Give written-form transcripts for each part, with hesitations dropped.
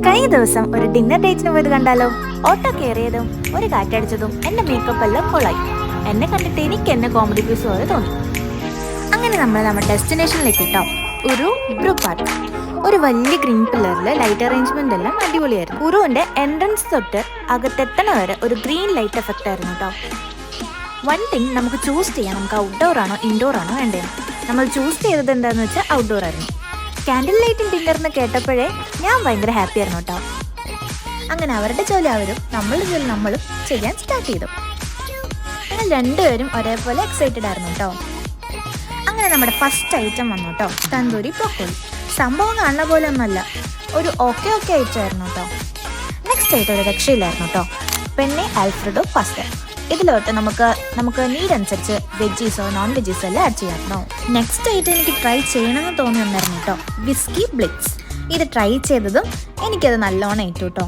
കഴിഞ്ഞ ദിവസം ഒരു ഡിന്നർ ഡേറ്റിന് പോയത് കണ്ടാലോ? ഓട്ടോ കയറിയതും ഒരു കാറ്റടിച്ചതും എന്റെ മേക്കപ്പ് എല്ലാം കൊളായി. എന്നെ കണ്ടിട്ട് എനിക്ക് എന്നെ കോമഡി പീസ് പോലെ തോന്നി. അങ്ങനെ നമ്മൾ നമ്മുടെ ഡെസ്റ്റിനേഷനിലേക്ക് എത്താം. ഒരു ബ്രൂ പാർക്ക്. ഒരു വലിയ ഗ്രീൻ പില്ലറിൽ ലൈറ്റ് അറേഞ്ച്മെന്റ് എല്ലാം അടിപൊളിയായിരുന്നു. ഉറുവിന്റെ എൻട്രൻസ് തൊട്ട് അകത്തെത്തണ വരെ ഒരു ഗ്രീൻ ലൈറ്റ് എഫക്റ്റ് ആയിരുന്നു കേട്ടോ. വൺ തിങ് നമുക്ക് ചൂസ് ചെയ്യാം, നമുക്ക് ഔട്ട്ഡോർ ആണോ ഇൻഡോർ ആണോ വേണ്ടത്. നമ്മൾ ചൂസ് ചെയ്തത് എന്താണെന്ന് വെച്ചാൽ ഔട്ട്ഡോർ ആയിരുന്നു. കാൻഡിൽ ലൈറ്റും ഡിന്നറിന് കേട്ടപ്പോഴേ ഞാൻ ഭയങ്കര ഹാപ്പി ആയിരുന്നു കേട്ടോ. അങ്ങനെ അവരുടെ ജോലി അവരും നമ്മളുടെ ജോലി നമ്മളും ചെയ്യാൻ സ്റ്റാർട്ട് ചെയ്തു. ഞങ്ങൾ രണ്ടുപേരും ഒരേപോലെ എക്സൈറ്റഡ് ആയിരുന്നു കേട്ടോ. അങ്ങനെ നമ്മുടെ ഫസ്റ്റ് ഐറ്റം വന്നു കേട്ടോ, തന്തൂരി ബ്രോക്കോളി. സംഭവം കാണുന്ന പോലെ ഒന്നുമല്ല, ഒരു ഓക്കെ ഐറ്റം ആയിരുന്നു കേട്ടോ. നെക്സ്റ്റ് ഐറ്റം ഒരു രക്ഷയില്ലായിരുന്നു കേട്ടോ, പെന്നെ ആൽഫ്രഡോ പാസ്ത. ഇതിലോട്ട് നമുക്ക് നീഡ് അനുസരിച്ച് വെജീസോ നോൺ വെജീസോ എല്ലാം ആഡ് ചെയ്യാമോ. നെക്സ്റ്റ് ഐറ്റം എനിക്ക് ട്രൈ ചെയ്യണമെന്ന് തോന്നിയൊന്നായിരുന്നു കേട്ടോ, വിസ്കി ബ്ലിറ്റ്സ്. ഇത് ട്രൈ ചെയ്തതും എനിക്കത് നല്ലോണം ഏറ്റു കേട്ടോ.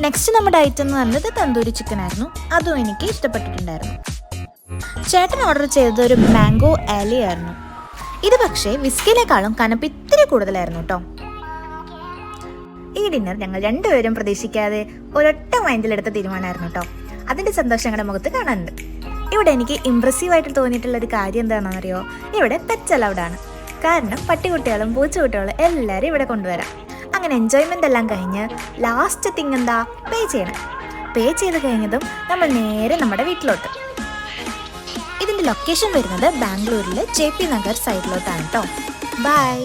നെക്സ്റ്റ് നമ്മുടെ ഐറ്റം എന്ന് പറഞ്ഞത് തന്തൂരി ചിക്കൻ ആയിരുന്നു. അതും എനിക്ക് ഇഷ്ടപ്പെട്ടിട്ടുണ്ടായിരുന്നു. ചേട്ടൻ ഓർഡർ ചെയ്തത് ഒരു മാംഗോ ആലി ആയിരുന്നു. ഇത് പക്ഷേ വിസ്കിയിലേക്കാളും കനപ്പ് ഇത്തിരി കൂടുതലായിരുന്നു കേട്ടോ. ഈ ഡിന്നർ ഞങ്ങൾ രണ്ടുപേരും പ്രതീക്ഷിക്കാതെ ഒരൊറ്റ മൈൻഡിലെടുത്ത തീരുമാനമായിരുന്നു കേട്ടോ. അതിൻ്റെ സന്തോഷം ഞങ്ങളുടെ മുഖത്ത് കാണാനുണ്ട്. ഇവിടെ എനിക്ക് ഇമ്പ്രസീവായിട്ട് തോന്നിയിട്ടുള്ള ഒരു കാര്യം എന്താണെന്നറിയോ, ഇവിടെ പെറ്റ്സ് അലൗഡാണ്. കാരണം പട്ടിക്കുട്ടികളും പൂച്ചക്കുട്ടികളും എല്ലാവരും ഇവിടെ കൊണ്ടുവരാം. അങ്ങനെ എൻജോയ്മെൻ്റ് എല്ലാം കഴിഞ്ഞ് ലാസ്റ്റ് തിങ് എന്താ, പേ ചെയ്യണം. പേ ചെയ്ത് കഴിഞ്ഞതും നമ്മൾ നേരെ നമ്മുടെ വീട്ടിലോട്ട്. ഇതിൻ്റെ ലൊക്കേഷൻ വരുന്നത് ബാംഗ്ലൂരിലെ JP നഗർ സൈഡിലോട്ടാണ് കേട്ടോ. ബൈ.